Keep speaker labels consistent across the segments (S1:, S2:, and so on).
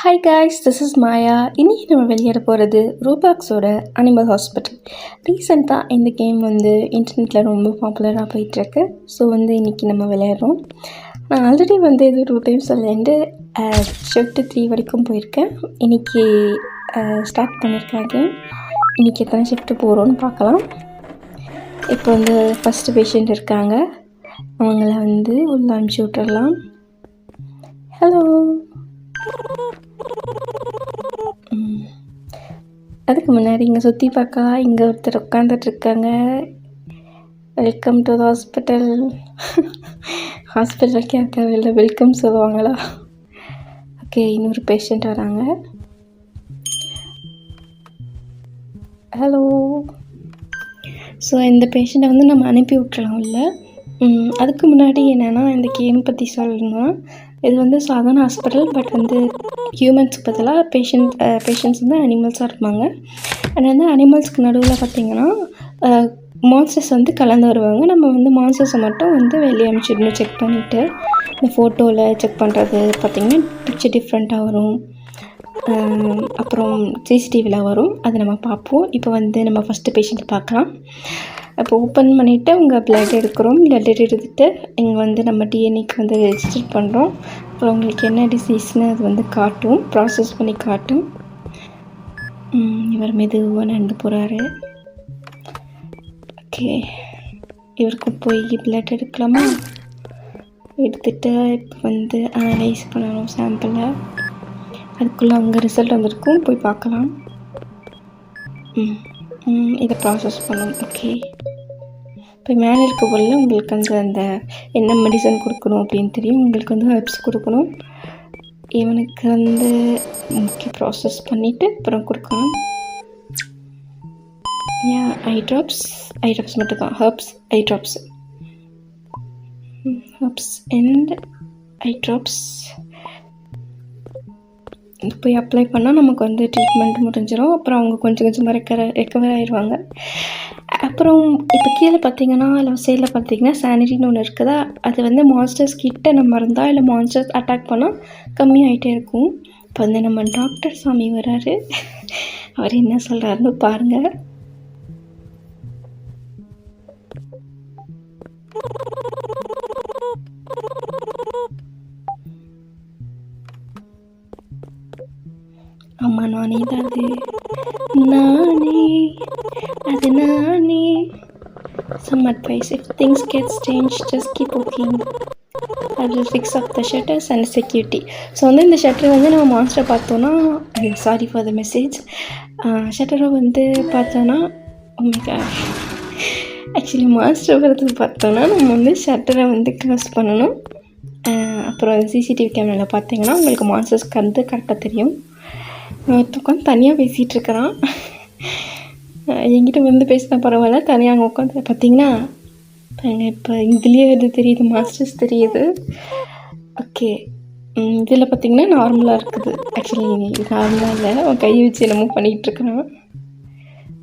S1: Hi guys, this is மாயா. இன்றைக்கி நம்ம வெளியேற போகிறது ரோபாக்ஸோட அனிமல் ஹாஸ்பிட்டல். ரீசெண்டாக இந்த கேம் இன்டர்நெட்டில் ரொம்ப பாப்புலராக போயிட்டுருக்கு. ஸோ இன்றைக்கி நம்ம விளையாடுறோம். நான் ஆல்ரெடி இது 2 டைம்ஸ் விளையாண்டு ஷிஃப்ட் 3 வரைக்கும் போயிருக்கேன். இன்றைக்கி ஸ்டார்ட் பண்ணியிருக்கேன் கேம். இன்றைக்கி எத்தனை ஷிஃப்ட்டு போகிறோன்னு பார்க்கலாம். இப்போ ஃபஸ்ட்டு பேஷண்ட் இருக்காங்க. அவங்கள உள்ள அனுப்பிச்சி விட்டுறலாம். ஹலோ. அதுக்கு முன்னாடி இங்கே சுற்றி பார்க்கலாம். இங்கே ஒருத்தர் உட்காந்துட்ருக்காங்க. Welcome to the hospital. ஹாஸ்பிட்டலுக்கே தேவையில்லை, வெல்கம் சொல்லுவாங்களா? ஓகே, இன்னொரு பேஷண்ட் வராங்க. ஹலோ. ஸோ இந்த பேஷண்ட்டை நம்ம அனுப்பி விட்டுறலாம் இல்லை. அதுக்கு முன்னாடி என்னென்னா இந்த கேம் பற்றி சொல்லணும்னா, இது சாதாரண ஹாஸ்பிட்டல். பட் ஹியூமன்ஸ்க்கு பதிலாக பேஷண்ட்ஸ் அனிமல்ஸாக இருப்பாங்க. அண்ட் அனிமல்ஸ்க்கு நடுவில் பார்த்திங்கன்னா மான்ஸ்டர்ஸ் கலந்து வருவாங்க. நம்ம மான்ஸ்டர்ஸை மட்டும் வெளியே அனுப்பிச்சிடணும். செக் பண்ணிவிட்டு இந்த ஃபோட்டோவில் செக் பண்ணுறது பார்த்திங்கன்னா பிக்சர் டிஃப்ரெண்ட்டாக வரும். அப்புறம் சிசிடிவியில் வரும், அதை நம்ம பார்ப்போம். இப்போ நம்ம ஃபஸ்ட்டு பேஷண்ட்டை பார்க்கலாம். அப்போ ஓப்பன் பண்ணிவிட்டு உங்கள் பிளட் எடுக்கிறோம். பிளட் எடுத்துகிட்டு இங்கே நம்ம டிஎன்ஏக்கு ரெஜிஸ்டர் பண்ணுறோம். அப்புறம் உங்களுக்கு என்ன டிசீஸ்னு அது காட்டும், ப்ராசஸ் பண்ணி காட்டும். இவர் மெதுவாக நடந்து போகிறாரு. ஓகே, இவருக்கும் போய் பிளட் எடுக்கலாமா? எடுத்துகிட்டு இப்போ அனலைஸ் பண்ணணும் சாம்பிளை. அதுக்குள்ளே அங்கே ரிசல்ட் வந்திருக்கும், போய் பார்க்கலாம். இதை ப்ராசஸ் பண்ணணும். ஓகே, இப்போ மேலே இருக்க போல உங்களுக்கு அந்த என்ன மெடிசன் கொடுக்கணும் அப்படின்னு தெரியும். உங்களுக்கு ஹெர்ப்ஸ் கொடுக்கணும். இவனுக்கு முக்கிய ப்ராசஸ் பண்ணிவிட்டு அப்புறம் கொடுக்கணும். ஐ ட்ராப்ஸ் மட்டும் தான். ஹெர்ப்ஸ் அண்ட் ஐ ட்ராப்ஸ் போய் அப்ளை பண்ணால் நமக்கு ட்ரீட்மெண்ட் முடிஞ்சிடும். அப்புறம் அவங்க கொஞ்சம் ரெக்கவர் ஆயிடுவாங்க. அப்புறம் இப்போ கீழே பார்த்தீங்கன்னா லெஃப்ட் சைடில் பார்த்தீங்கன்னா சானிட்டின்னு ஒன்று இருக்குதா. அது மான்ஸ்டர்ஸ் கிட்ட நம்ம இருந்தால் இல்லை மான்ஸ்டர்ஸ் அட்டாக் பண்ணால் கம்மியாகிட்டே இருக்கும். இப்போ நம்ம டாக்டர் சாமி வராரு. அவர் என்ன சொல்கிறாருன்னு பாருங்கள். ஆமாம், நானே தான். நானே. Some advice: if things get strange, just keep working. I will fix up the shutters and security. So இந்த ஷட்டரை நம்ம மான்ஸ்டரை பார்த்தோன்னா, சாரி ஃபார் த மெசேஜ். ஷட்டரை பார்த்தோன்னா, ஆக்சுவலி மான்ஸ்டர் வரது பார்த்தோன்னா நம்ம ஷட்டரை க்ளோஸ் பண்ணணும். அப்புறம் சிசிடிவி கேமராவில் பார்த்தீங்கன்னா உங்களுக்கு மான்ஸ்டர்ஸ்க்கு கரெக்டாக தெரியும். உட்காந்து தனியாக பேசிகிட்டு இருக்கிறான். என்கிட்ட பேசினா பரவாயில்ல, தனியாக அங்கே உட்காந்து பார்த்தீங்கன்னா இப்போ இதுலேயே தெரியுது, மாஸ்டர்ஸ் தெரியுது. ஓகே, இதில் பார்த்தீங்கன்னா நார்மலாக இருக்குது. ஆக்சுவலி நார்மலாக இல்லை, அவன் கை வச்சு என்னமோ பண்ணிகிட்ருக்குறான்.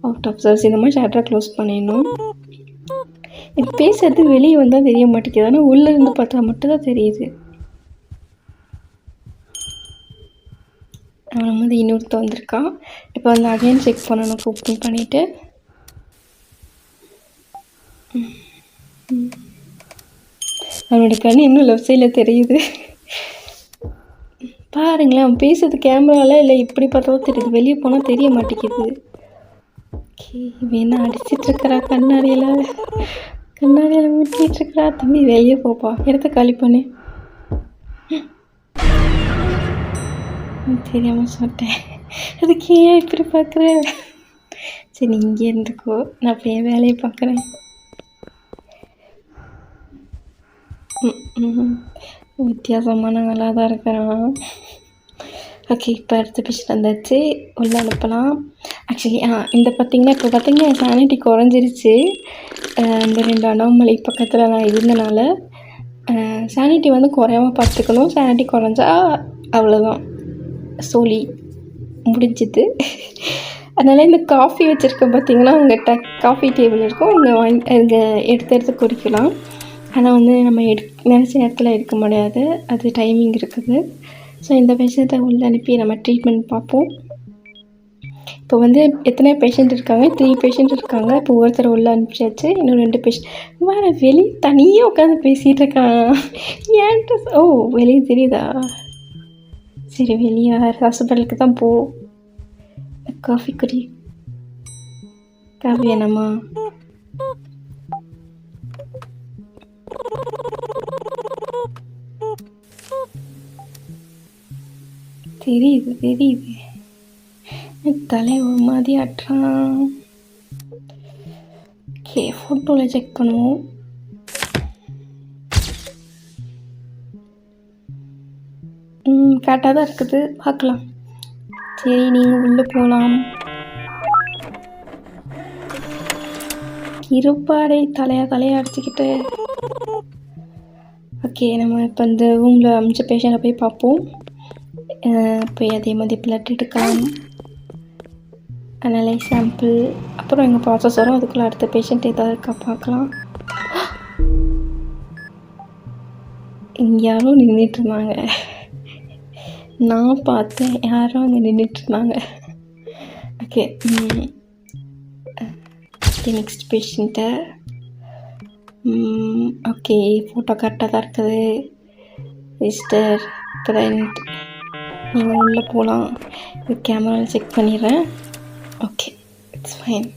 S1: Out of service. இந்த மாதிரி ஷட்டரை க்ளோஸ் பண்ணிடணும். இப்போ பேசுறது வெளியே வந்தால் தெரிய மாட்டேங்குது, ஆனால் உள்ளேருந்து பார்த்தா மட்டும்தான் தெரியுது. அவன் இன்னொருத்த வந்திருக்கான். இப்போ அகைன் செக் பண்ணணும். ஓப்பன் பண்ணிவிட்டு அவனோட கண் இன்னும் லெஃப்ட் சைடில் தெரியுது. பாருங்களேன், அவன் பேசுறது கேமராவில் இல்லை, இப்படி பார்த்தாலும் தெரியுது, வெளியே போனால் தெரிய மாட்டேங்குது. ஓகே, வேணா அடிச்சிட்ருக்கிறா கண்ணாடியில் ஊட்டிகிட்ருக்கிறா. தம்பி வெளியே போப்பா, இடத்த காலி பண்ணு. தெரியாமல் சொல்லிட்டேன். அதுக்கு ஏன் இப்படி பார்க்குறேன்? சரி, நீ இங்கே இருந்துக்கோ, நான் அப்படியே வேலையை பார்க்குறேன். வித்தியாசமான நல்லா தான் இருக்கிறான். ஓகே, இப்போ அடுத்த பேஷண்ட் வந்தாச்சு, உள்ளே அனுப்பலாம். ஆக்சுவலி இந்த பார்த்தீங்கன்னா சானிட்டி குறைஞ்சிருச்சு. இந்த 2 அனோமலி பக்கத்தில் நான் இருந்தனால சானிட்டி குறையாமல் பார்த்துக்கணும். சானிட்டி குறைஞ்சா அவ்வளோதான், சோலி முடிஞ்சுது. அதனால் இந்த காஃபி வச்சுருக்கேன் பார்த்தீங்கன்னா, உங்கள்கிட்ட காஃபி டேபிள் இருக்கும், இங்கே எடுத்து குடிக்கலாம். ஆனால் நம்ம நினச்ச நேரத்தில் எடுக்க முடியாது, அது டைமிங் இருக்குது. ஸோ இந்த பேஷண்ட்டை உள்ளே அனுப்பி நம்ம ட்ரீட்மெண்ட் பார்ப்போம். இப்போ வந்து எத்தனை பேஷண்ட் இருக்காங்க? 3 பேஷண்ட் இருக்காங்க. இப்போ ஒருத்தர் உள்ளே அனுப்பிச்சாச்சு. இன்னும் 2 பேஷண்ட் வேறு வெளியே தனியாக உட்காந்து பேசிகிட்டு இருக்கான். ஏன்ட்டு வெளியே தெரியுதா? சரி, வெளியே ஹாஸ்பிட்டலுக்கு தான் போ. காஃபி குடி. காஃபி வேணாமா? தெரியுது தலை ஒரு மாதிரி ஆட்டுறான். ஓகே, ஃபோட்டோவில் செக் பண்ணுவோம். கரெக்டாக தான் இருக்குது, பார்க்கலாம். சரி, நீங்கள் உள்ளே போகலாம். இருப்பாடை தலையாக அடிச்சுக்கிட்டு. ஓகே, நம்ம இப்போ இந்த ரூமில் அமைச்ச பேஷண்ட்டை போய் பார்ப்போம். போய் அதே மாதிரி பிளட் எடுக்கலாம், அனலைஸ் சாம்பிள், அப்புறம் எங்கள் ப்ராசஸ் வரும். அதுக்குள்ளே அடுத்த பேஷண்ட் ஏதாவது இருக்கா பார்க்கலாம். இங்கே யாரும் நின்றுட்டுருந்தாங்க, நான் பார்த்தேன். யாரும் அங்கே நின்றுட்டுருந்தாங்க. ஓகே, நெக்ஸ்ட் பேஷண்ட்டை. ஓகே, ஃபோட்டோ கரெக்டாக தான் இருக்குது. சிஸ்டர் ஃப்ரெண்ட், நீங்கள் உள்ளே போகலாம். இது கேமராவில் செக் பண்ணிடுறேன். Okay, it's fine.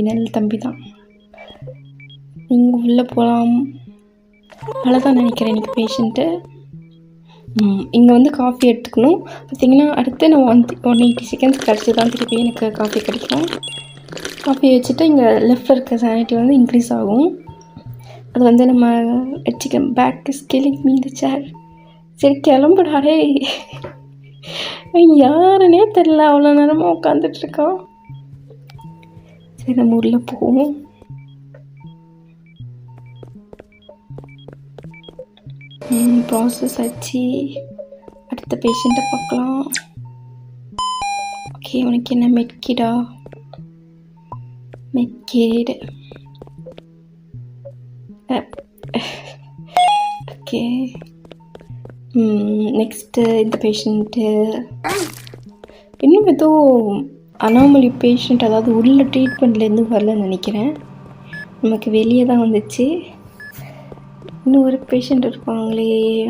S1: நல்ல தம்பி தான். நீங்கள் உள்ளே போகலாம். அவ்வளோதான் நினைக்கிறேன் இன்றைக்கி பேஷண்ட்டு. இங்கே வந்து காஃபி எடுத்துக்கணும். பார்த்திங்கன்னா அடுத்து நான் 180 செகண்ட்ஸ் கழிச்சு தான் திருப்பி எனக்கு காஃபி கிடைக்கும். காஃபி வச்சுட்டு இங்கே லெஃப்டில் இருக்க சானிட்டி வந்து இன்க்ரீஸ் ஆகும். அது வந்து நம்ம வச்சுக்கலாம். Back is killing me the chair. சரி, கிளம்புடாடே. யாருன்னே தெரில, அவ்வளோ நேரமாக உட்காந்துட்ருக்கான். சரி, நம்ம உள்ளே போவோம். ப்ராசஸ் ஆச்சு. அடுத்த பேஷண்ட்டை பார்க்கலாம். ஓகே, உனக்கு என்ன மெட்கிடா? மெட்கிடு. ஓகே, நெக்ஸ்ட்டு இந்த பேஷண்ட்டு இன்னும் ஏதோ அனாமலி பேஷண்ட், அதாவது உள்ள ட்ரீட்மெண்ட்லேருந்து வரலன்னு நினைக்கிறேன். நமக்கு வெளியே தான் வந்துச்சு. இன்னும் ஒரு பேஷண்ட் இருப்பாங்களே,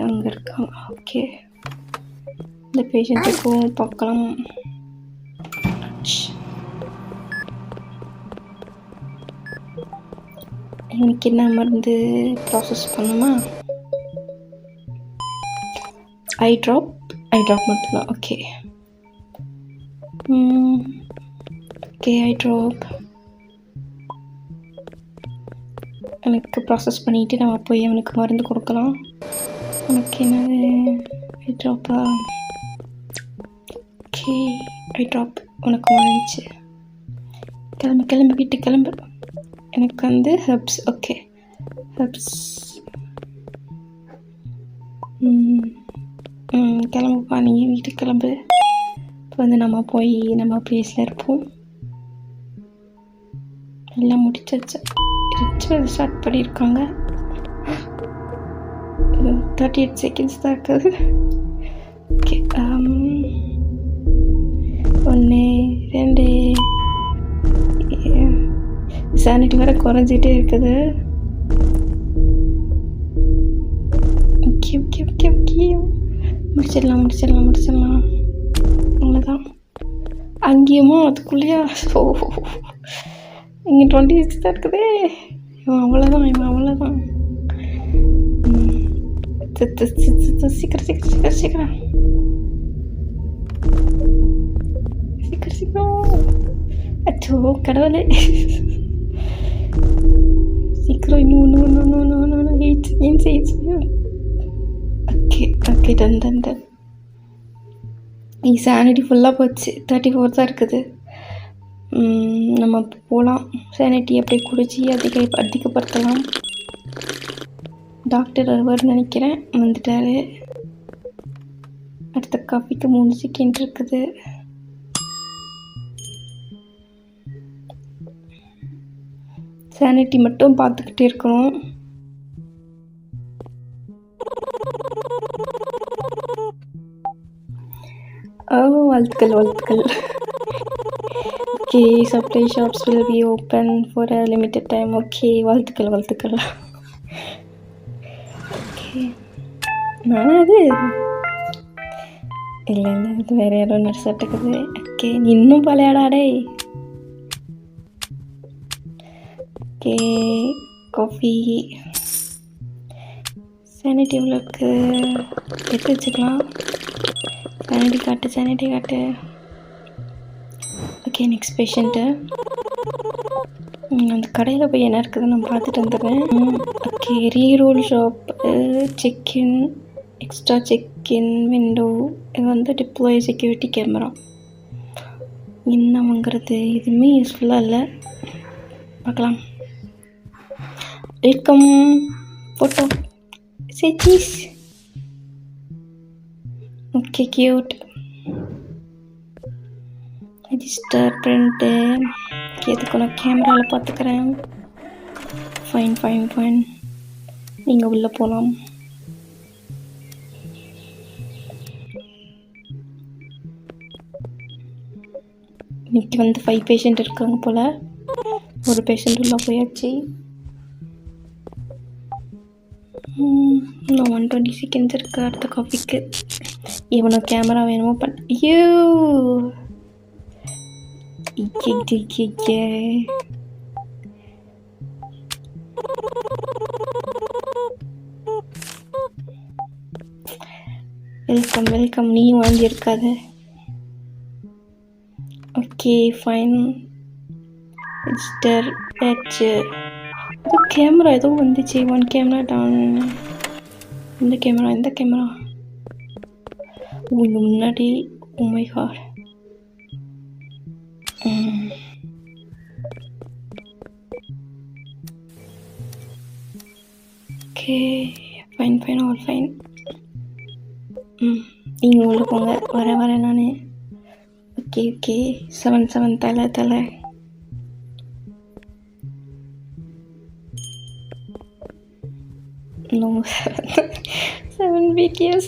S1: அங்கே இருக்காங்க. ஓகே, இந்த பேஷண்ட்டுக்கும் பார்க்கலாம். எனக்கு என்ன மருந்து ப்ராசஸ் பண்ணுமா? ஐ ட்ராப் மட்டும்தான். ஓகே, ஐ ட்ராப் எனக்கு ப்ராசஸ் பண்ணிவிட்டு நம்ம போய் அவனுக்கு மருந்து கொடுக்கலாம். உனக்கு என்னது? ஐ ட்ராப்பா? ஓகே, ஐ ட்ராப் உனக்கு வந்துச்சு. கிளம்பு வீட்டுக்கு கிளம்பு. எனக்கு வந்து ஹெர்ப்ஸ். Okay, herbs. கிளம்புப்பா, நீ வீட்டுக்கு கிளம்பு. இப்போ வந்து நம்ம போய் நம்ம ப்ளேஸில் இருப்போம். எல்லாம் முடிச்சாச்சு. ரிச்சுவல் ஸ்டார்ட் பண்ணியிருக்காங்க. 38 செகண்ட்ஸ் தான் இருக்குது. ஓகே, 1 2 சானிட்டி வேறு குறைஞ்சிட்டே இருக்குது. ஓகே, முடிச்சிடலாம். அவ்வளோதான். அங்கேயுமா அதுக்குள்ளேயா? இங்கே 26 தான் இருக்குதே. இவன் அவ்வளோதான். சீக்கிரம். அச்சோ கடவுளே, சீக்கிரம். இன்னும் 8 ஓகே, டன். சானிட்டி ஃபுல்லாக போச்சு. 34 தான் இருக்குது. நம்ம போகலாம். சானிட்டி அப்படியே குடிச்சு அதிகப்படுத்தலாம். டாக்டர் வருவார்னு நினைக்கிறேன். வந்துட்டார். அடுத்த காஃபிக்கு 3 செகண்ட் இருக்குது. சானிட்டி மட்டும் பார்த்துக்கிட்டே இருக்கணும். ஓ! வாழ்த்துக்கள், வாழ்த்துக்கள். Okay. Supply shops will be open for a limited time. Okay. வாழ்த்துக்கள், வாழ்த்துக்கள். ஓகே. நானா அது? இல்ல, இது வேற யாரோ நர்ஸ் இருக்குது. ஓகே. நீ இன்னும் பழையாடா டேய். ஓகே. காஃபி. சானிட்டி எவ்வளோ இருக்கு? எடுத்து வச்சுக்கலாம். சானிட்டி காட்டு. ஓகே. Next patient. அந்த கடையில் போய் என்ன இருக்குதுன்னு நான் பார்த்துட்டு வந்துடுறேன். Okay. Reroll shop, check in, extra check in window, இது வந்து டிப்ளாய் செக்யூரிட்டி கேமரா. என்ன வாங்குறது? எதுவுமே யூஸ்ஃபுல்லாக இல்லை. பார்க்கலாம். Welcome. Photo cheese. Okay. Cute. Register print. எதுக்கு நான் கேமராவில் பார்த்துக்கிறேன். ஃபைன். நீங்கள் உள்ளே போகலாம். இன்னைக்கு வந்து 5 பேஷண்ட் இருக்காங்க போல். ஒரு பேஷண்ட் உள்ளே போயாச்சு. இன்னும் 120 செகண்ட்ஸ் இருக்குது அடுத்த காஃபிக்கு. இவனோ கேமரா வேணுமோ ஐயோ! வெல்கம். நீயும் வாங்கியிருக்காத. ஓகே. ஃபைன். Register batch. ஏதோ கேமரா ஏதோ வந்துச்சு. 1 கேமரா டவுன். இந்த கேமரா இங்கே முன்னாடி. Oh my god. Okay. Fine. All fine. நீங்கள் உள்ளே போங்க. வரேன் நான். ஓகே. 7 தலை. No, 7 BTS.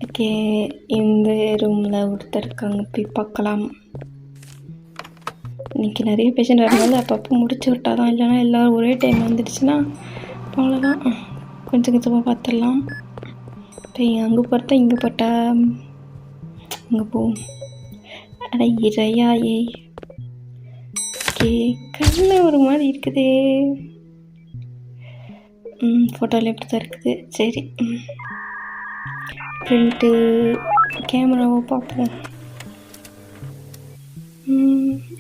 S1: ஓகே. இந்த ரூமில் ஒருத்தர் இருக்காங்க, போய் பார்க்கலாம். இன்றைக்கி நிறைய பேஷண்ட் வரனால அப்பப்போ முடிச்சு விட்டா தான். இல்லைனா எல்லோரும் ஒரே டைம் வந்துடுச்சுன்னா அவ்வளோதான். கொஞ்சமாக பார்த்துடலாம். இப்போ அங்கே போட்டா இங்கே போட்டா அங்கே போவோம். அட இறையா ஏய். ஓகே. கண்ணில் ஒரு மாதிரி இருக்குது. ஃபோட்டோவில் எப்படி தான் இருக்குது. சரி. பிரிண்ட்டு கேமராவை பார்ப்போம்.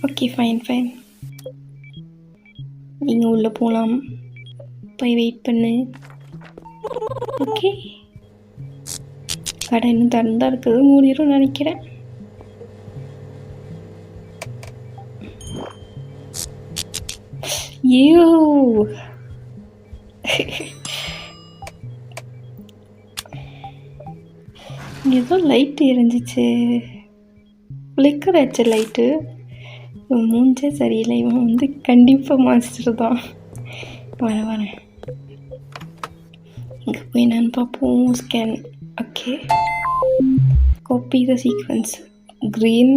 S1: ஓகே. ஃபைன். நீங்கள் உள்ளே போகலாம். போய் வெயிட் பண்ணு. ஓகே. கடை இன்னும் திறந்தா இருக்குது. மூடிடும் நினைக்கிறேன். ஐயோ! ஏதோ லைட்டு எரிஞ்சிச்சு. ஃப்ளிக்கர் ஆச்சு லைட்டு. இவன் மூஞ்சே சரியில்லை. இவன் வந்து கண்டிப்பாக மாஸ்டர் தான். வரேன். இங்கே போய் நான் பார்ப்போம். Scan. Okay. Copy the sequence. Green,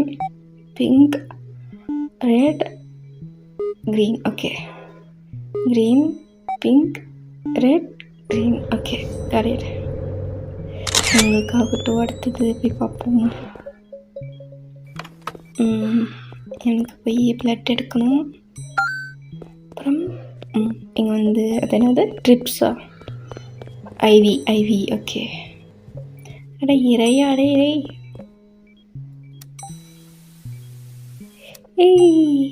S1: pink, red, green. Okay. Green, pink, red, green. Okay. Correct. உங்களுக்காகட்டும். அடுத்தது போய் பார்ப்போம். எனக்கு போய் பிளட் எடுக்கணும். அப்புறம் இங்கே வந்து அது என்னது ட்ரிப்ஸா? ஐவி. ஓகே. அட இறையாடே. ஏய்,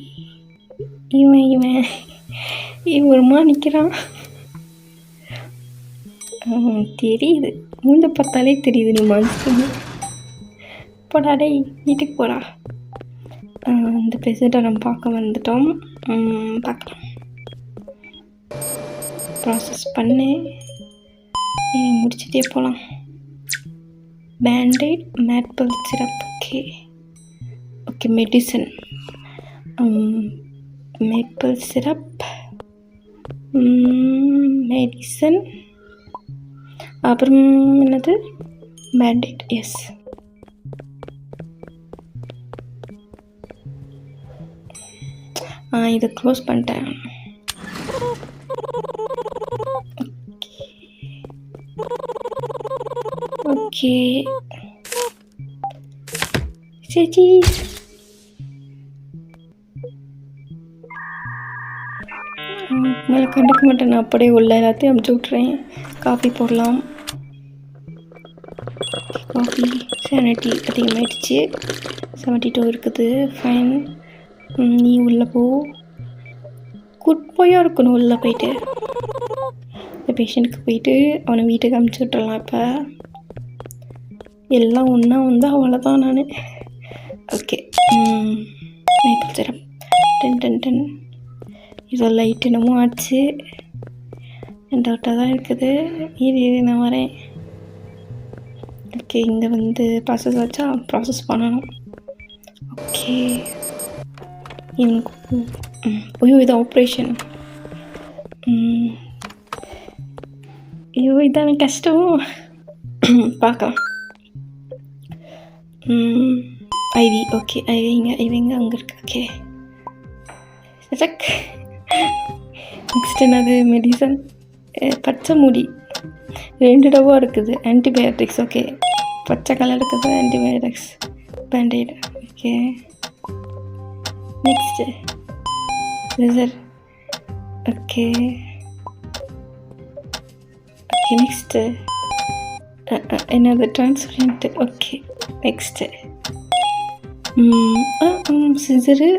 S1: இவன் ஒரு மா நிற்கிறான். தெரியுது. மூஞ்ச பார்த்தாலே தெரியுது நீ மனுஷன். போடா டேய், வீட்டுக்கு போடா. இந்த பேஷண்ட்டை நம்ம பார்க்க வந்துட்டோம். பார்க்கலாம். ப்ராசஸ் பண்ணி முடிச்சுட்டே போகலாம். பேண்டேட், maple syrup. Okay. Medicine, maple syrup, medicine. அப்புறம் என்னது பேண்டேட். எஸ், இதை க்ளோஸ் பண்ணிட்டேன். ஓகே சரி, மேலே கண்டுக்க மாட்டேன். நான் அப்படியே உள்ள எல்லாத்தையும் அமுச்சு விட்றேன். காஃபி போடலாம். காஃபி சானிட்டி அதிகமாகிடுச்சு. 72 இருக்குது. ஃபைன். நீ உள்ளே போ. குட் பாயாக இருக்கணும். உள்ளே போயிட்டு இந்த பேஷண்ட்டுக்கு போயிட்டு அவனை வீட்டுக்கு அமுச்சு விட்டுறலாம். இப்போ எல்லாம் ஒன்றா வந்து அவ்வளோதான். நான் ஓகே மேப்பிள் சிரப் 10 இதோ லைட் என்னமோ ஆச்சு. டவுட்டாக தான் இருக்குது. இது நான் வரேன். ஓகே, இங்கே வந்து ப்ராசஸ் ஆச்சா? ப்ராசஸ் பண்ணணும். ஓகே, எனக்கு ஐயோ இது ஆப்ரேஷன். ஐயோ இதான கஷ்டம். பார்க்கலாம். ஐவி. ஓகே, ஐவிங்க அங்கே இருக்கு. ஓகே நெக்ஸ்ட் என்னது? மெடிசன். பச்சை மூடி 2 டப்பா இருக்குது. ஆன்டிபயோட்டிக்ஸ். ஓகே, பச்சை கலர் இருக்குது. ஆன்டிபயோட்டிக்ஸ். பேண்டேட். ஓகே, நெக்ஸ்ட்டு ரிசர். ஓகே ஓகே, நெக்ஸ்ட்டு என்னது? டிரான்ஸ்பரண்ட். Okay, next scissor.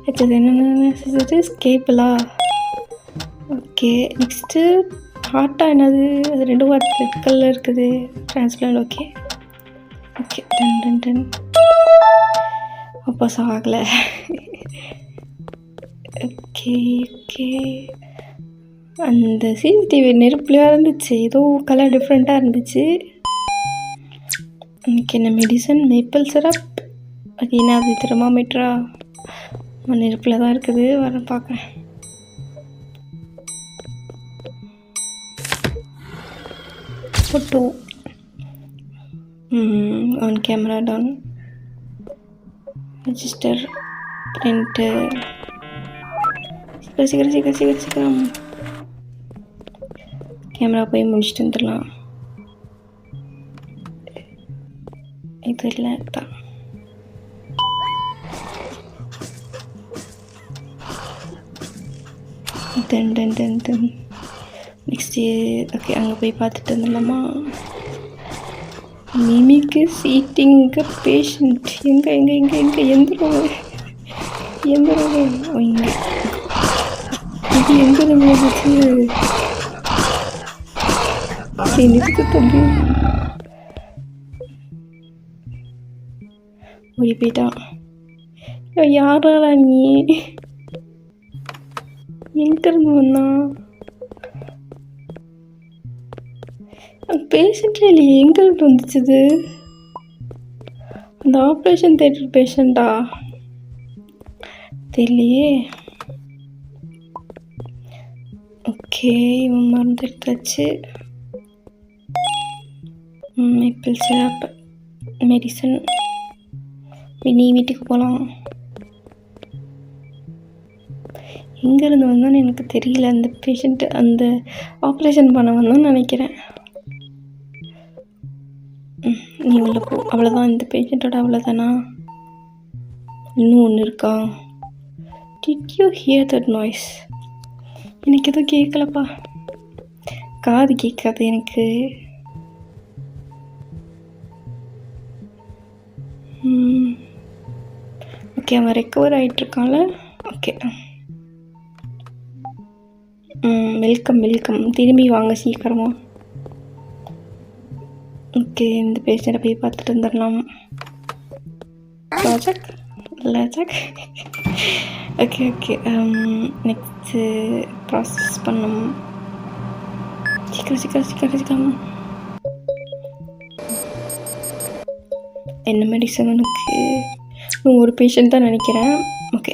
S1: அடுத்தது என்னென்ன? சிசரு, ஸ்கேப்பிளா. ஓகே, நெக்ஸ்ட்டு டாட்டா. என்னது? அது 2 ரெட் கலர் இருக்குது. டிரான்ஸ்பிளான்ட். ஓகே ஓகே, டன் அப்போ ஆகலை. ஓகே ஓகே, அந்த சிசிடிவி நெருப்புலையாக இருந்துச்சு. ஏதோ கலர் டிஃப்ரெண்ட்டாக இருந்துச்சு. எனக்கு என்ன மெடிசன்? Maple syrup. அது என்னது? தெர்மாமீட்டரா? நெருப்பில் தான் இருக்குது. வர பார்க்குறேன். Photo on camera down. Register print. சீக்கிரம் கேமரா போய் முடிச்சுட்டு வந்துடலாம். இது இல்லை தான். தென் நெக்ஸ்ட்டு ஓகே, அங்கே போய் பார்த்துட்டு வந்துடலாமா? மிமிக்கு சீட்டிங்கு பேஷண்ட். எங்கே எந்த ரூம்? இங்கே இது எங்கே இருந்துச்சு? எனக்கு தம்பி ஓடி போயிட்டான். யாரா நீ? எங்கேருந்து வந்தான்? பேஷண்ட்டே இல்லையே. எங்கேருந்து வந்துச்சுது? அந்த ஆப்ரேஷன் தேட்டர் பேஷண்ட்டா? தெரியலையே. ஓகே, இவன் மருந்து எடுத்தாச்சு. Maple syrup, medicine. நீ வீட்டுக்கு போகலாம். எங்கேருந்து வந்தான்னு எனக்கு தெரியல. அந்த பேஷண்ட்டு அந்த ஆப்ரேஷன் பண்ண வந்தான்னு நினைக்கிறேன். நீ உள்ள போ. அவ்வளோதான் இந்த பேஷண்ட்டோட. அவ்வளோதானா? இன்னும் ஒன்று இருக்கா? Did you hear that noise? எனக்கு எதுவும் கேட்கலப்பா. காது கேட்காது எனக்கு. ஓகே, அவன் ரெக்கவர் ஆகிட்டுருக்கான்ல. Okay, welcome. திரும்பி வாங்க சீக்கிரமாக. ஓகே, இந்த பேஷண்ட்டை போய் பார்த்துட்டு வந்துடலாம். லாஜக். ஓகே நெக்ஸ்ட்டு ப்ராசஸ் பண்ணணும். சீக்கிரம். என்ன மெடிசன்? எனக்கு ஒரு பேஷண்ட் தான் நினைக்கிறேன். ஓகே,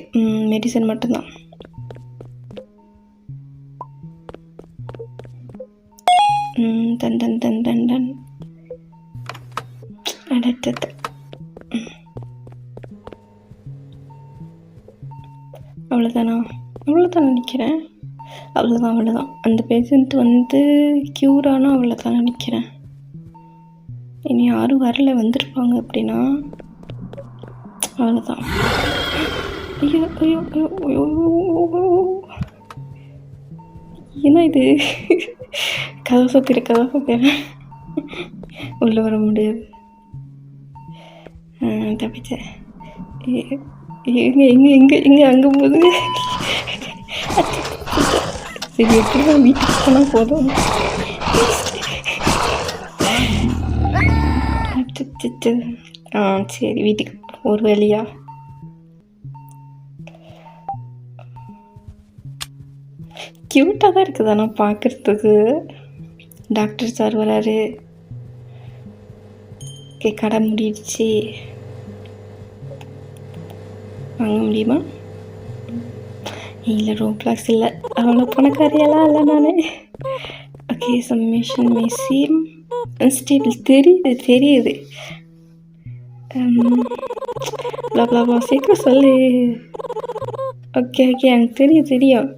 S1: மெடிசன் மட்டும்தான். Done done done done done. அடடட. அவ்வளோதானா? அவ்வளோதான் நினைக்கிறேன். அவ்வளோதான். அந்த பேஷண்ட் வந்து க்யூர் ஆனால் அவ்வளோதான் நினைக்கிறேன். இனி யாரும் வரல, வந்திருப்பாங்க அப்படின்னா அவ்வளோதான். ஐயோ ஐயோ ஐயோ ஐயோ, என்ன இது? கதவை சுத்திர உள்ளே வர முடியாது. தப்பிச்சேன். எங்கே அங்கே போகுது. சரி, எப்படிதான் வீட்டுக்கு போனால் போதும். சரி, வீட்டுக்கு ஒரு வழியா. க்யூட்டாக தான் இருக்குது ஆனால் பார்க்குறதுக்கு. டாக்டர் சார் வராரு. கடை முடிடுச்சு. வாங்க முடியுமா? இல்லை, ரோப்ளாக்ஸ் இல்லை. அவ்வளோ பணக்காரியெல்லாம் இல்லை நான். Okay, submission message unstable. தெரியுது. சீக்கிரம் சொல்லு. ஓகே எனக்கு தெரியும்.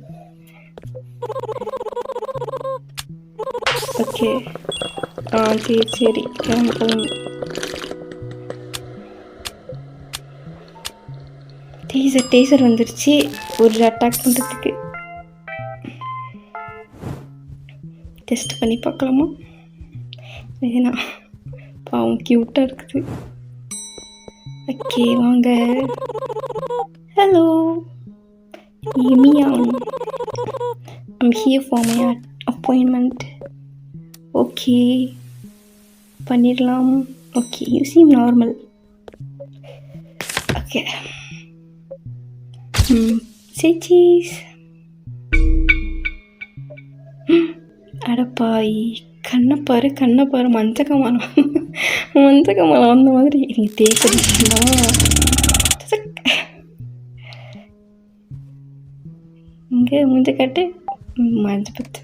S1: ஓகே, சரி கிளம்பு. டீசர் வந்துருச்சு ஒரு அட்டாக் பண்ணுறதுக்கு. டெஸ்ட் பண்ணி பார்க்கலாமா? ஏன்னா பாவம் க்யூட்டாக இருக்குது. ஓகே, வாங்க. Hello Yimian, I'm here for my appointment. Okay, பண்ணிடலாம். Okay, you seem normal. Okay, say cheese. அடப்பாய், கண்ணப்பாரு மஞ்சக்கமானம் அந்த மாதிரி நீங்கள் தேய்க்கடிச்சுங்களா? இங்கே மூஞ்ச காட்டு. மஞ்சள் பத்து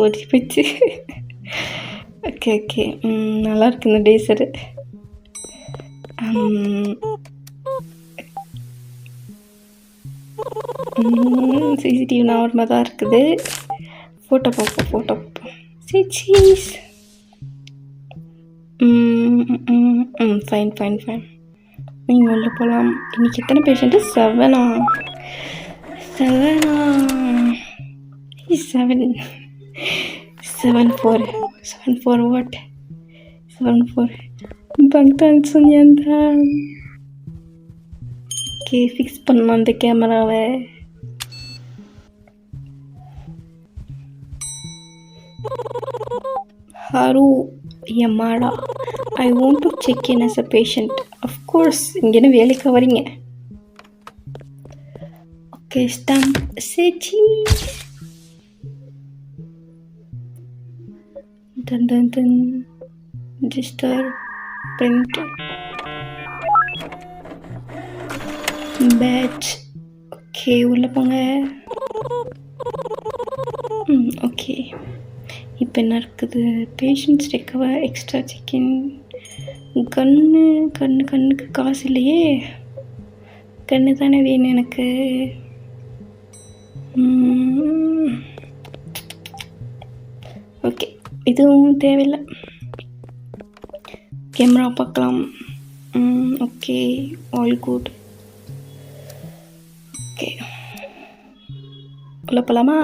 S1: ஓடி போச்சு. ஓகே, நல்லா இருக்கு இந்த டேசரு. சிசிடிவி நார்மலாக தான் இருக்குது. ஃபோட்டோ பார்ப்போம். சரி, சீஸ். ஃபைன். நீங்கள் உள்ள போகலாம். இன்றைக்கி எத்தனை பேஷண்ட்டு? 7 what? 7 பங்தான் சொன்னியான். ஓகே, ஃபிக்ஸ் பண்ணணும் அந்த கேமராவை. Haru Yamada, I want to check in as a patient. Of course, இங்கேன்னு வேலைக்கு வரீங்க. ஓகே, ஸ்டாம்ப் சேச்சி. Then register print patch. Okay, உள்ளே போங்க. ஓகே, இப்போ என்ன இருக்குது? Patients recover, extra check in. கண்ணுக்கு காசு இல்லையே. கண்ணு தானே வேணும் எனக்கு. ஓகே, இதுவும் தேவையில்லை. கேமரா பார்க்கலாம். Okay, all good. ஓகே, உள்ள போகலாமா?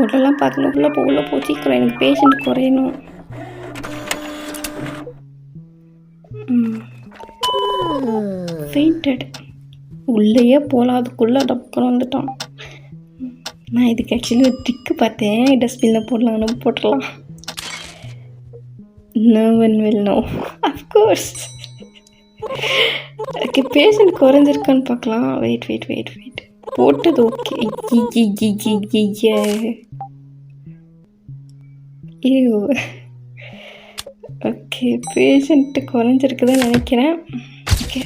S1: உள்ளெல்லாம் பார்க்கணும். உள்ள போ சீக்கிரம், எனக்கு பேஷண்ட் குறையணும். ஃபெயிண்டட். உள்ளேயே போகலாம், அதுக்குள்ளே டப்புன்னு வந்துட்டான். நான் இதுக்கு ஆக்சுவலி ஒரு ட்ரிக்கு பார்த்தேன். டஸ்ட்பினில் போட்டுடலாம். No one will know. Of course. Okay, patient குறைஞ்சிருக்கான்னு பார்க்கலாம். வெயிட். போட்டது ஓகே. ஓகே, பேஷண்ட்டு குறைஞ்சிருக்குதுன்னு நினைக்கிறேன். ஓகே,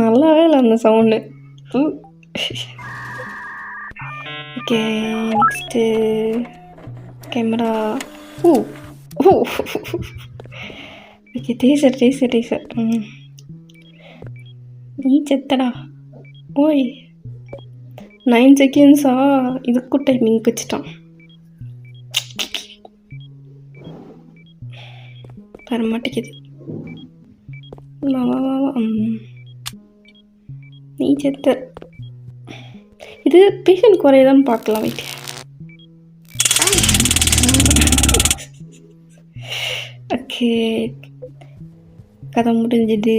S1: நல்லாவே இல்லை அந்த sound. Okay, next camera. Oh oh okay, taser. நீ செத்தடா. ஓய் 9 செகண்ட்ஸா? இதுக்கும் டைமிங் வச்சுட்டான். வர மாட்டேங்குது. வா. நீ செத்த. இது பேஷண்ட் குறையதான்னு பார்க்கலாம். வைக்க ஓகே, கதை முடிஞ்சது.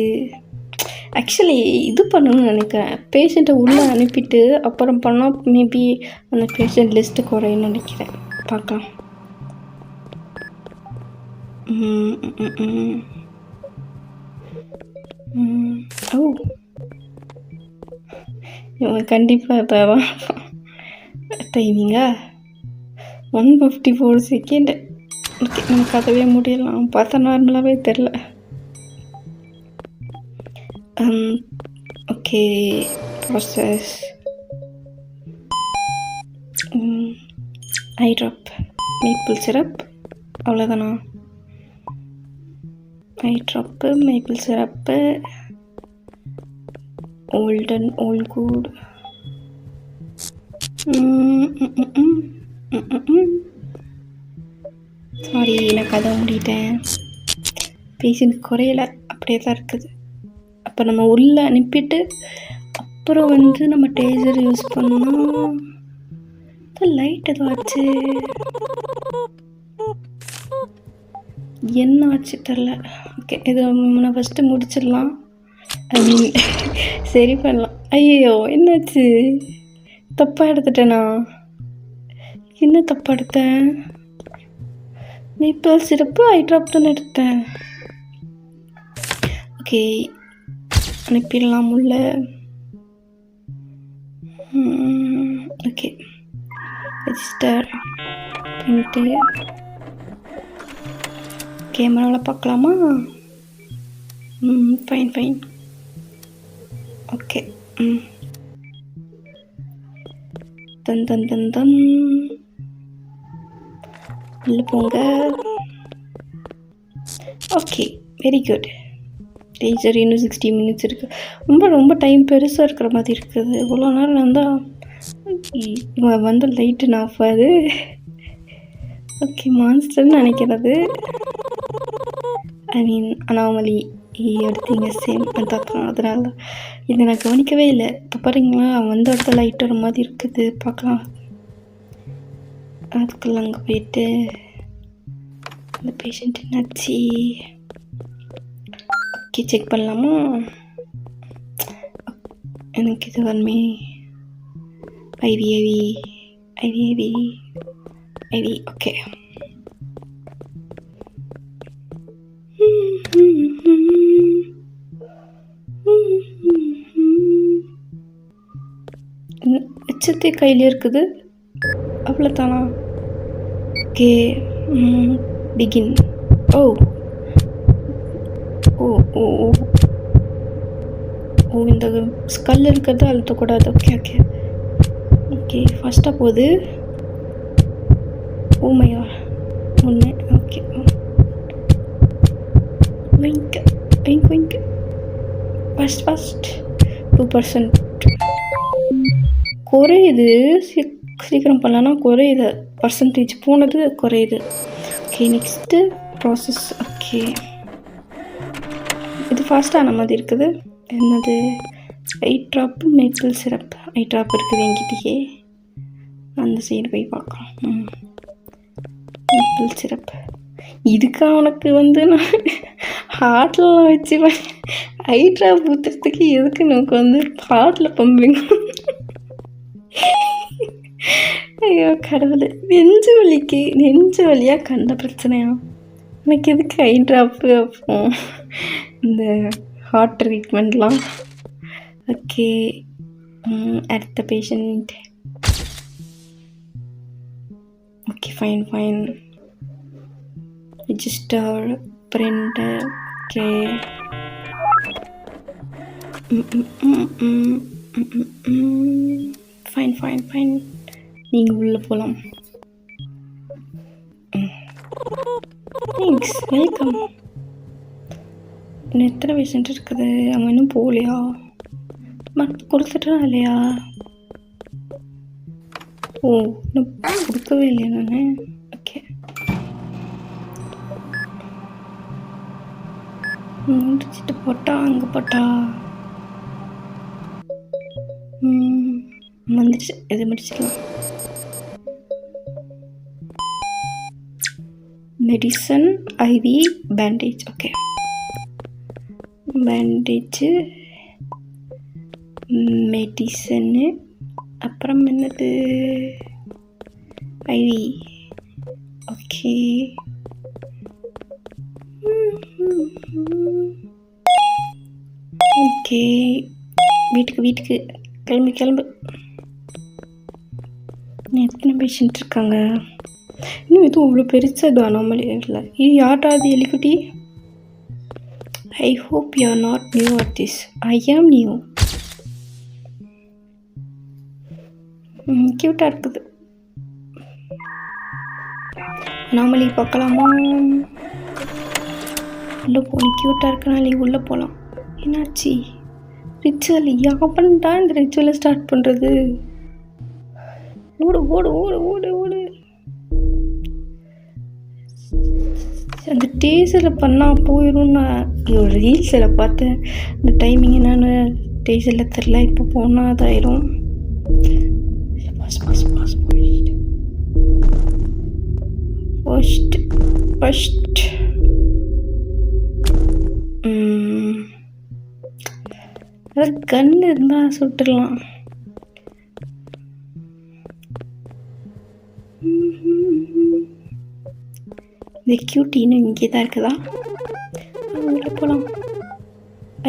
S1: ஆக்சுவலி இது பண்ணணும்னு நினைக்கிறேன். பேஷண்ட்டை உள்ளே அனுப்பிட்டு அப்புறம் பண்ணால் மேபி அந்த பேஷண்ட் லிஸ்ட்டு குறையும்னு நினைக்கிறேன். பார்க்கலாம். ஓ, இவன் கண்டிப்பாக இப்போ டைமிங்கா 154 செகண்ட். ஓகே, நம்ம கதவே முடியலாம். பார்த்தா நார்மலாகவே தெரில. ஓகே, ப்ராசஸ் ஐ ட்ராப் மேப்பிள் சிரப். அவ்வளோதானா? ஐ ட்ராப்பு, மேப்பிள் சிரப்பு, ஓல் குட். சாரி, நான் கதை மூடிட்டேன். பேஷண்ட் குறையலை, அப்படியே தான் இருக்குது. அப்போ நம்ம உள்ளே அனுப்பிட்டு அப்புறம் நம்ம டேசர் யூஸ் பண்ணோம். லைட் எதுவாச்சு, என்ன ஆச்சு தெரில. ஓகே, இது நான் ஃபஸ்ட்டு முடிச்சிடலாம். சரி பண்ணலாம். ஐயோ, என்னாச்சு? தப்பாக எடுத்துட்டேனா? என்ன தப்பாக எடுத்தேன்? மேப்பிள் சிரப்பு ஐ ட்ராப் தானே எடுத்தேன். ஓகே, அனுப்பிடலாம் உள்ள. ஓகே, ரெஜிஸ்டர் பண்ணிட்டு கேமராவில் பார்க்கலாமா? ஃபைன். ஓகே, தன் உள்ள போங்க. Okay, very good. டேசர் இன்னும் 60 மினிட்ஸ் இருக்குது. ரொம்ப டைம் பெருசாக இருக்கிற மாதிரி இருக்குது. இவ்வளோ நேரம் வந்தால் லைட்டு ஆஃப் ஆகுது. ஓகே, மான்ஸ்டர்னு நினைக்கிறது. அனாமலி எடுத்தீங்க சேம் பார்க்கலாம். அதனால இதை நான் கவனிக்கவே இல்லை. இப்போ பாருங்களா, வந்த இடத்துல லைட் வர மாதிரி இருக்குது. பார்க்கலாம். அதுக்குள்ள அங்கே போயிட்டு அந்த பேஷண்ட் என்னாச்சு ஓகே செக் பண்ணலாமா? எனக்கு இது வரமே ஐவி ஓகே. எச்சத்தே கையில் இருக்குது, அவ்வளோதானா? Okay, begin. ஓ ஓ ஓ ஓ இந்த ஸ்கல் இருக்கிறது அழுத்தக்கூடாது. ஓகே ஃபஸ்ட்டாக போகுது. ஓ மையா ஒன்று. ஓகே விங்க் ஃபஸ்ட் 2% குறையுது. சீக்கிரம் பண்ணலான்னா குறையுது, பர்சன்டேஜ் போனது குறையுது. Okay next process. ஓகே இது ஃபாஸ்ட்டான மாதிரி இருக்குது. என்னது? ஐ ட்ராப்பு மேப்பிள் சிரப். ஐ ட்ராப் இருக்குது என்கிட்டயே, அந்த சைடு போய் பார்க்கலாம். மேப்பிள் சிரப் இதுக்கு அவனுக்கு நான் ஹார்ட்லாம் வச்சு ஐ ட்ராப் ஊற்றுறதுக்கு எதுக்கு நமக்கு ஹார்ட்டில் பம்பிங். ஐயோ கடவுளே, நெஞ்சு வலியாக கண்ட பிரச்சனையா எனக்கு எதுக்கு ஐ ட்ராப்பு? அப்போ இந்த ஹார்ட் ட்ரீட்மெண்ட்லாம். ஓகே அடுத்த patient. Okay fine register printer. Okay fine fine fine, நீங்கள் உள்ளே போகலாம். Thanks, welcome. இன்னும் எத்தனை பேஷண்ட் இருக்குது? அவன் இன்னும் போகலையா? மருந்து கொடுத்துட்டா இல்லையா? ஓ, இன்னும் கொடுக்கவே இல்லையா நான்? ஓகே, முடிச்சுட்டு போட்டா அங்கே போட்டா வந்துடுச்சு. எது முடிச்சிடலாம். Medicine, IV, bandage. Okay, bandage, medicine, அப்புறம் என்னது? ஐவி. ஓகே, ஓகே, வீட்டுக்கு கிளம்பு. எத்தனை பேஷண்ட் இருக்காங்க? இன்னும் எதுவும் அவ்வளோ பெருசாக இது அனாமலி இல்லை. இது யார்டா அது எலிக்குட்டி? I hope you are not new at this. I am new. க்யூட்டாக இருக்குது. அனாமலி பார்க்கலாமா? உள்ளே போகணும். க்யூட்டாக இருக்கனாலே உள்ளே போகலாம். என்னாச்சு? ரிச்சுவல் யாப்பன்ட்டா இந்த ரிச்சுவலை ஸ்டார்ட் பண்ணுறது? ஓடு ஓடு ஓடு ஓடு ஓடு. அந்த டேஸில் பண்ணால் போயிடும். நான் ஒரு ரீல்ஸில் பார்த்தேன். இந்த டைமிங் என்னென்னு டேஸில் தெரில. இப்போ போனால் அதாயிரும். ஃபஸ்ட் அதாவது கண் இருந்தால் சுட்டுடலாம். இந்த கியூட்டின்னு இங்கே தான் இருக்குதா? உள்ளே போகலாம்.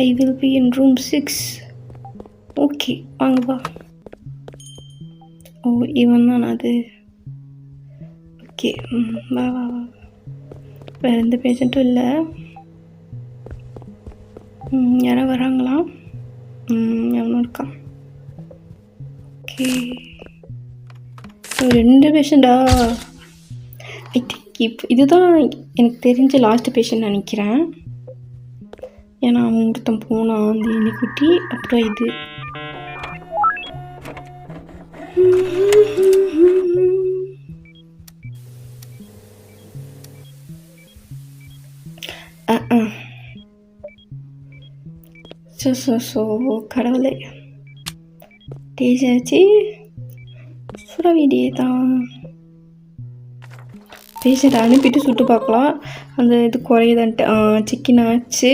S1: I will be in room 6. Okay, வாங்கப்பா. ஓ, இவன் தான் அது. ஓகே, வா வா வா. வேறு எந்த பேஷண்ட்டும் இல்லை. யாரோ வராங்களா? எவனும் இருக்கான். ஓகே, 2 பேஷண்டா? ஐ திங்க் இப்போ இதுதான் எனக்கு தெரிஞ்ச லாஸ்ட் பேஷண்ட் நினைக்கிறேன். ஏன்னா அவன் ஒருத்தன் போனான், அந்த எலிக்குட்டி. அப்புறம் இது ஸோ கடவுளே, டேஜாச்சு சுட வேண்டியே தான். பேஷண்ட்டை அனுப்பிட்டு சுட்டு பார்க்கலாம் அந்த இது குறையுதான்ட்டு. சிக்கன் ஆச்சு.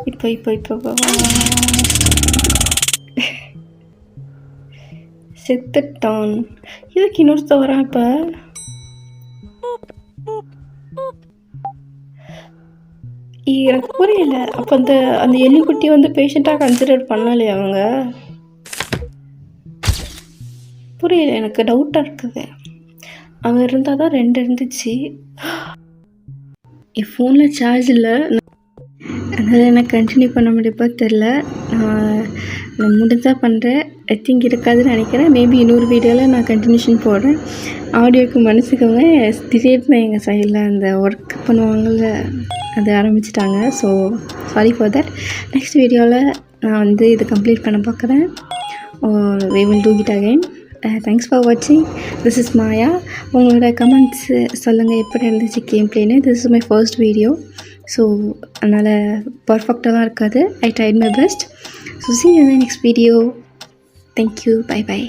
S1: இப்போ செத்துட்டான். இதுக்கு இன்னொருத்த வரான். இப்போ எனக்கு புரியல. அப்போ அந்த எலிக்குட்டி வந்து பேஷண்ட்டாக கன்சிடர் பண்ணலையே அவங்க? புரியல, எனக்கு டவுட்டாக இருக்குது. அவன் இருந்தால் தான் 2 இருந்துச்சு. என் ஃபோனில் சார்ஜ் இல்லை, அதனால் எனக்கு கண்டினியூ பண்ண முடியப்போ தெரில. நான் முடிஞ்சால் பண்ணுறேன். ஐ திங்க் இருக்காதுன்னு நினைக்கிறேன். மேபி இன்னொரு வீடியோவில் நான் கண்டினியூஷன் போடுறேன். ஆடியோக்கு மன்னிச்சுக்கோங்க. திடீர்னு எங்கள் சைடில் அந்த ஒர்க் பண்ணுவாங்கள்ல, அது ஆரம்பிச்சிட்டாங்க. So sorry for that. Next வீடியோவில் நான் வந்து இது கம்ப்ளீட் பண்ண பார்க்குறேன். we will do it again. Thanks for வாட்சிங். This is Maya. உங்களோட கமெண்ட்ஸு சொல்லுங்கள் எப்படி இருந்துச்சு கேம் பிளேன்னு. This is my first video. So அதனால் பர்ஃபெக்டாக தான் இருக்காது. I tried my best. So see you in the next video. Thank you. Bye bye.